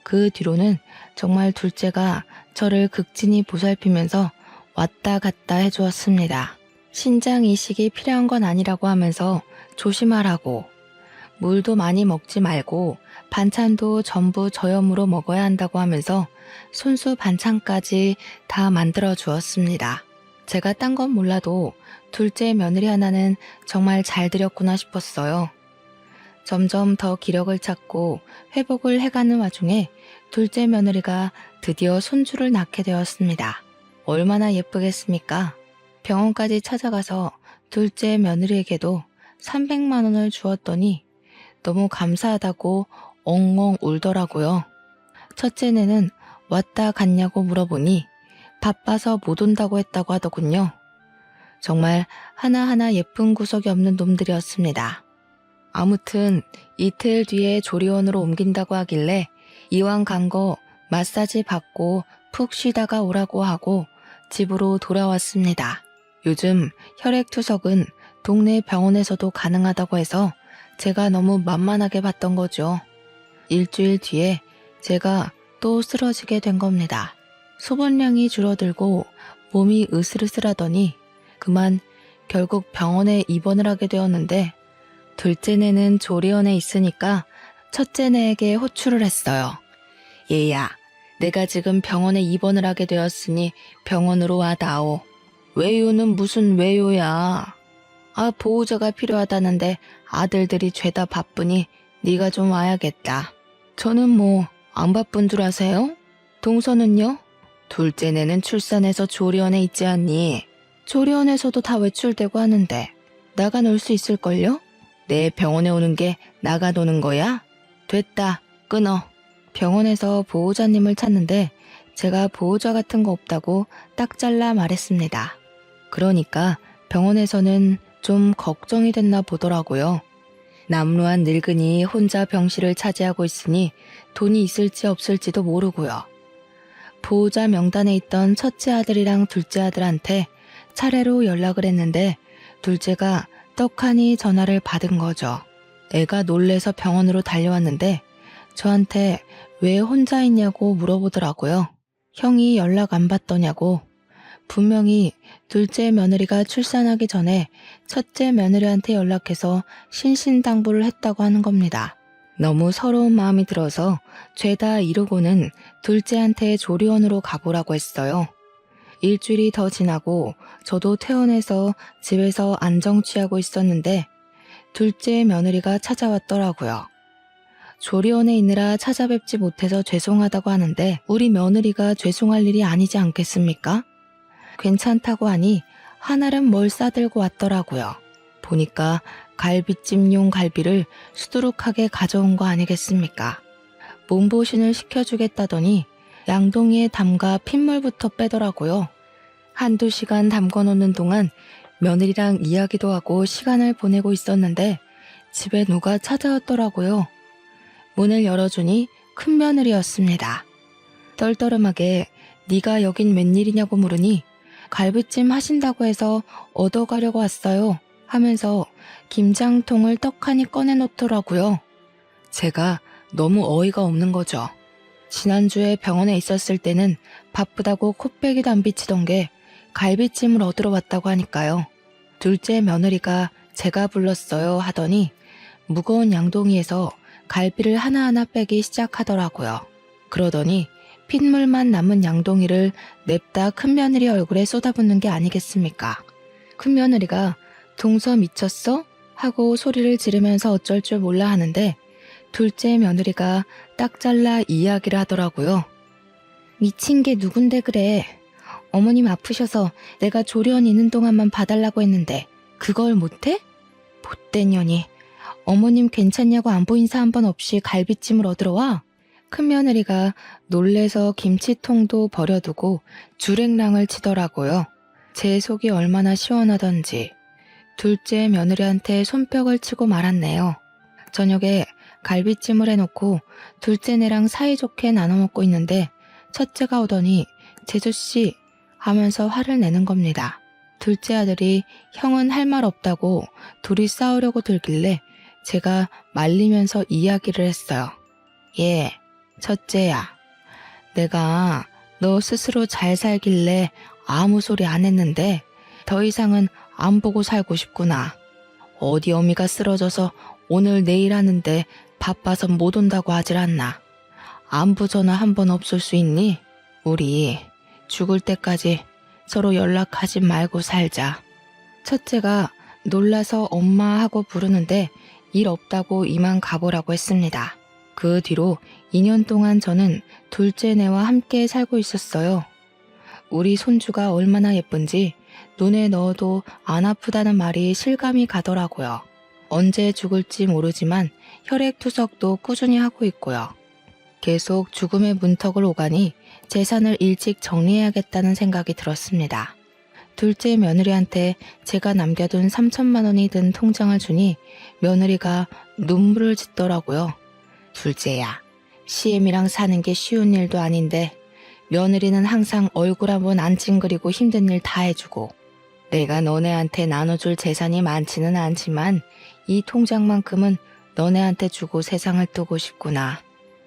그 뒤로는 정말 둘째가 저를 극진히 보살피면서 왔다 갔다 해주었습니다. 신장 이식이 필요한 건 아니라고 하면서 조심하라고, 물도 많이 먹지 말고 반찬도 전부 저염으로 먹어야 한다고 하면서 손수 반찬까지 다 만들어 주었습니다. 제가 딴 건 몰라도 둘째 며느리 하나는 정말 잘 들였구나 싶었어요. 점점 더 기력을 찾고 회복을 해가는 와중에 둘째 며느리가 드디어 손주를 낳게 되었습니다. 얼마나 예쁘겠습니까? 병원까지 찾아가서 둘째 며느리에게도 300만 원을 주었더니 너무 감사하다고 엉엉 울더라고요. 첫째네는 왔다 갔냐고 물어보니 바빠서 못 온다고 했다고 하더군요. 정말 하나하나 예쁜 구석이 없는 놈들이었습니다. 아무튼 이틀 뒤에 조리원으로 옮긴다고 하길래 이왕 간 거 마사지 받고 푹 쉬다가 오라고 하고 집으로 돌아왔습니다. 요즘 혈액 투석은 동네 병원에서도 가능하다고 해서 제가 너무 만만하게 봤던 거죠. 일주일 뒤에 제가 또 쓰러지게 된 겁니다. 소변량이 줄어들고 몸이 으슬으슬하더니 그만 결국 병원에 입원을 하게 되었는데 둘째네는 조리원에 있으니까 첫째네에게 호출을 했어요. 얘야, 내가 지금 병원에 입원을 하게 되었으니 병원으로 와다오. 외유는 무슨 외유야. 아, 보호자가 필요하다는데 아들들이 죄다 바쁘니 네가 좀 와야겠다. 저는 뭐 안 바쁜 줄 아세요? 동서는요? 둘째네는 출산해서 조리원에 있지 않니? 조리원에서도 다 외출되고 하는데 나가 놀 수 있을걸요? 내 병원에 오는 게 나가 노는 거야? 됐다, 끊어. 병원에서 보호자님을 찾는데 제가 보호자 같은 거 없다고 딱 잘라 말했습니다. 그러니까 병원에서는 좀 걱정이 됐나 보더라고요. 남루한 늙은이 혼자 병실을 차지하고 있으니 돈이 있을지 없을지도 모르고요. 보호자 명단에 있던 첫째 아들이랑 둘째 아들한테 차례로 연락을 했는데 둘째가 떡하니 전화를 받은 거죠. 애가 놀래서 병원으로 달려왔는데 저한테 왜 혼자 있냐고 물어보더라고요. 형이 연락 안 받더냐고. 분명히 둘째 며느리가 출산하기 전에 첫째 며느리한테 연락해서 신신당부를 했다고 하는 겁니다. 너무 서러운 마음이 들어서 죄다 이루고는 둘째한테 조리원으로 가보라고 했어요. 일주일이 더 지나고 저도 퇴원해서 집에서 안정 취하고 있었는데 둘째 며느리가 찾아왔더라고요. 조리원에 있느라 찾아뵙지 못해서 죄송하다고 하는데 우리 며느리가 죄송할 일이 아니지 않겠습니까? 괜찮다고 하니 한알은 뭘 싸들고 왔더라고요. 보니까 갈비찜용 갈비를 수두룩하게 가져온 거 아니겠습니까? 몸보신을 시켜주겠다더니 양동이에 담가 핏물부터 빼더라고요. 한두 시간 담궈놓는 동안 며느리랑 이야기도 하고 시간을 보내고 있었는데 집에 누가 찾아왔더라고요. 문을 열어주니 큰며느리였습니다. 떨떠름하게 네가 여긴 웬일이냐고 물으니 갈비찜 하신다고 해서 얻어가려고 왔어요 하면서 김장통을 떡하니 꺼내놓더라고요. 제가 너무 어이가 없는 거죠. 지난주에 병원에 있었을 때는 바쁘다고 코빼기도 안 비치던 게 갈비찜을 얻으러 왔다고 하니까요. 둘째 며느리가 제가 불렀어요 하더니 무거운 양동이에서 갈비를 하나하나 빼기 시작하더라고요. 그러더니 핏물만 남은 양동이를 냅다 큰며느리 얼굴에 쏟아붓는 게 아니겠습니까? 큰며느리가 동서 미쳤어? 하고 소리를 지르면서 어쩔 줄 몰라 하는데 둘째 며느리가 딱 잘라 이야기를 하더라고요. 미친 게 누군데 그래. 어머님 아프셔서 내가 조리원 있는 동안만 봐달라고 했는데 그걸 못해? 못된 년이. 어머님 괜찮냐고 안부 인사 한 번 없이 갈비찜을 얻으러 와? 큰며느리가 놀래서 김치통도 버려두고 주랭랑을 치더라고요. 제 속이 얼마나 시원하던지 둘째 며느리한테 손뼉을 치고 말았네요. 저녁에 갈비찜을 해놓고 둘째네랑 사이좋게 나눠 먹고 있는데 첫째가 오더니 제주씨 하면서 화를 내는 겁니다. 둘째 아들이 형은 할 말 없다고 둘이 싸우려고 들길래 제가 말리면서 이야기를 했어요. 예, 첫째야. 내가 너 스스로 잘 살길래 아무 소리 안 했는데 더 이상은 안 보고 살고 싶구나. 어디 어미가 쓰러져서 오늘 내일 하는데 바빠서 못 온다고 하질 않나. 안부 전화 한 번 없을 수 있니? 우리 죽을 때까지 서로 연락하지 말고 살자. 첫째가 놀라서 엄마 하고 부르는데 일 없다고 이만 가보라고 했습니다. 그 뒤로 2년 동안 저는 둘째네와 함께 살고 있었어요. 우리 손주가 얼마나 예쁜지 눈에 넣어도 안 아프다는 말이 실감이 가더라고요. 언제 죽을지 모르지만 혈액투석도 꾸준히 하고 있고요. 계속 죽음의 문턱을 오가니 재산을 일찍 정리해야겠다는 생각이 들었습니다. 둘째 며느리한테 제가 남겨둔 3천만 원이 든 통장을 주니 며느리가 눈물을 짓더라고요. 둘째야, 시엠이랑 사는 게 쉬운 일도 아닌데 며느리는 항상 얼굴 한번 안 찡그리고 힘든 일 다 해주고 내가 너네한테 나눠줄 재산이 많지는 않지만 이 통장만큼은 너네한테 주고 세상을 뜨고 싶구나.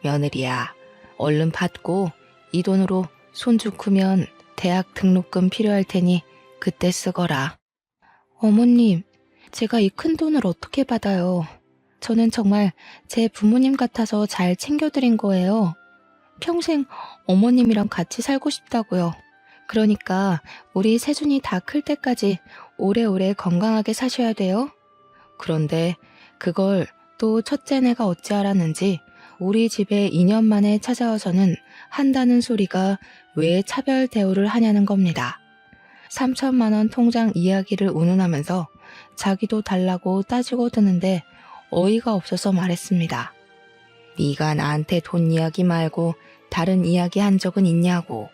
며느리야, 얼른 받고 이 돈으로 손주 크면 대학 등록금 필요할 테니 그때 쓰거라. 어머님, 제가 이 큰 돈을 어떻게 받아요? 저는 정말 제 부모님 같아서 잘 챙겨드린 거예요. 평생 어머님이랑 같이 살고 싶다고요. 그러니까 우리 세준이 다 클 때까지 오래오래 건강하게 사셔야 돼요. 그런데 그걸 또 첫째네가 어찌 알았는지 우리 집에 2년 만에 찾아와서는 한다는 소리가 왜 차별 대우를 하냐는 겁니다. 3천만 원 통장 이야기를 운운하면서 자기도 달라고 따지고 드는데 어이가 없어서 말했습니다. 네가 나한테 돈 이야기 말고 다른 이야기 한 적은 있냐고.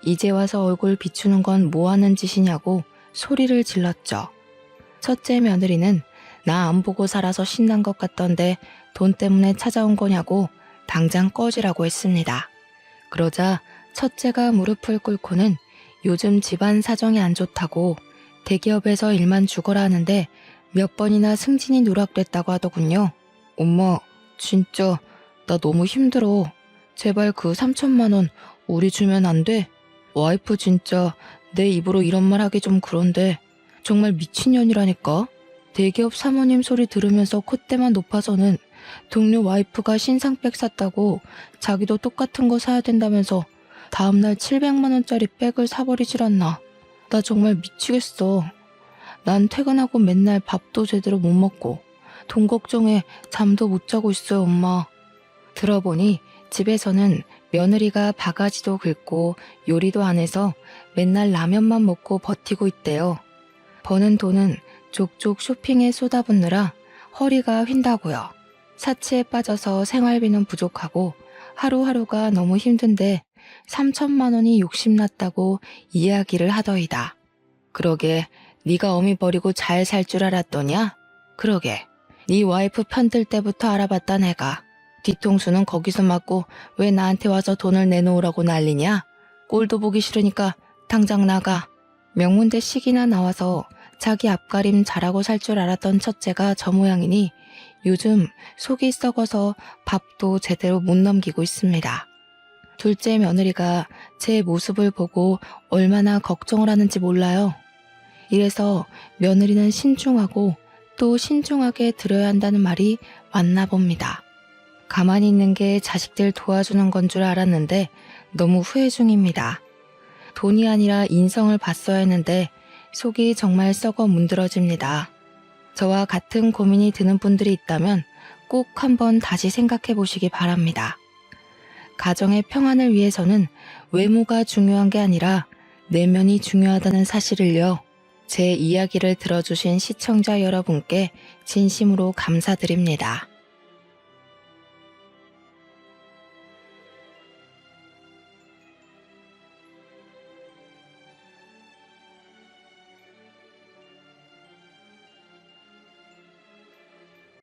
이제 와서 얼굴 비추는 건 뭐 하는 짓이냐고 소리를 질렀죠. 첫째 며느리는 나 안 보고 살아서 신난 것 같던데 돈 때문에 찾아온 거냐고 당장 꺼지라고 했습니다. 그러자 첫째가 무릎을 꿇고는 요즘 집안 사정이 안 좋다고 대기업에서 일만 죽어라 하는데 몇 번이나 승진이 누락됐다고 하더군요. 엄마, 진짜 나 너무 힘들어. 제발 그 3천만 원 우리 주면 안 돼? 와이프 진짜 내 입으로 이런 말 하기 좀 그런데 정말 미친년이라니까. 대기업 사모님 소리 들으면서 콧대만 높아서는 동료 와이프가 신상백 샀다고 자기도 똑같은 거 사야 된다면서 다음날 700만 원짜리 백을 사버리질 않나. 나 정말 미치겠어. 난 퇴근하고 맨날 밥도 제대로 못 먹고 돈 걱정에 잠도 못 자고 있어요, 엄마. 들어보니 집에서는 며느리가 바가지도 긁고 요리도 안 해서 맨날 라면만 먹고 버티고 있대요. 버는 돈은 족족 쇼핑에 쏟아붓느라 허리가 휜다고요. 사치에 빠져서 생활비는 부족하고 하루하루가 너무 힘든데 3천만 원이 욕심났다고 이야기를 하더이다. 그러게 네가 어미 버리고 잘 살 줄 알았더냐? 그러게 네 와이프 편들 때부터 알아봤다 내가. 뒤통수는 거기서 맞고 왜 나한테 와서 돈을 내놓으라고 난리냐? 꼴도 보기 싫으니까 당장 나가. 명문대 식이나 나와서 자기 앞가림 잘하고 살 줄 알았던 첫째가 저 모양이니 요즘 속이 썩어서 밥도 제대로 못 넘기고 있습니다. 둘째 며느리가 제 모습을 보고 얼마나 걱정을 하는지 몰라요. 이래서 며느리는 신중하고 또 신중하게 들어야 한다는 말이 맞나 봅니다. 가만히 있는 게 자식들 도와주는 건 줄 알았는데 너무 후회 중입니다. 돈이 아니라 인성을 봤어야 했는데 속이 정말 썩어 문드러집니다. 저와 같은 고민이 드는 분들이 있다면 꼭 한번 다시 생각해 보시기 바랍니다. 가정의 평안을 위해서는 외모가 중요한 게 아니라 내면이 중요하다는 사실을요. 제 이야기를 들어주신 시청자 여러분께 진심으로 감사드립니다.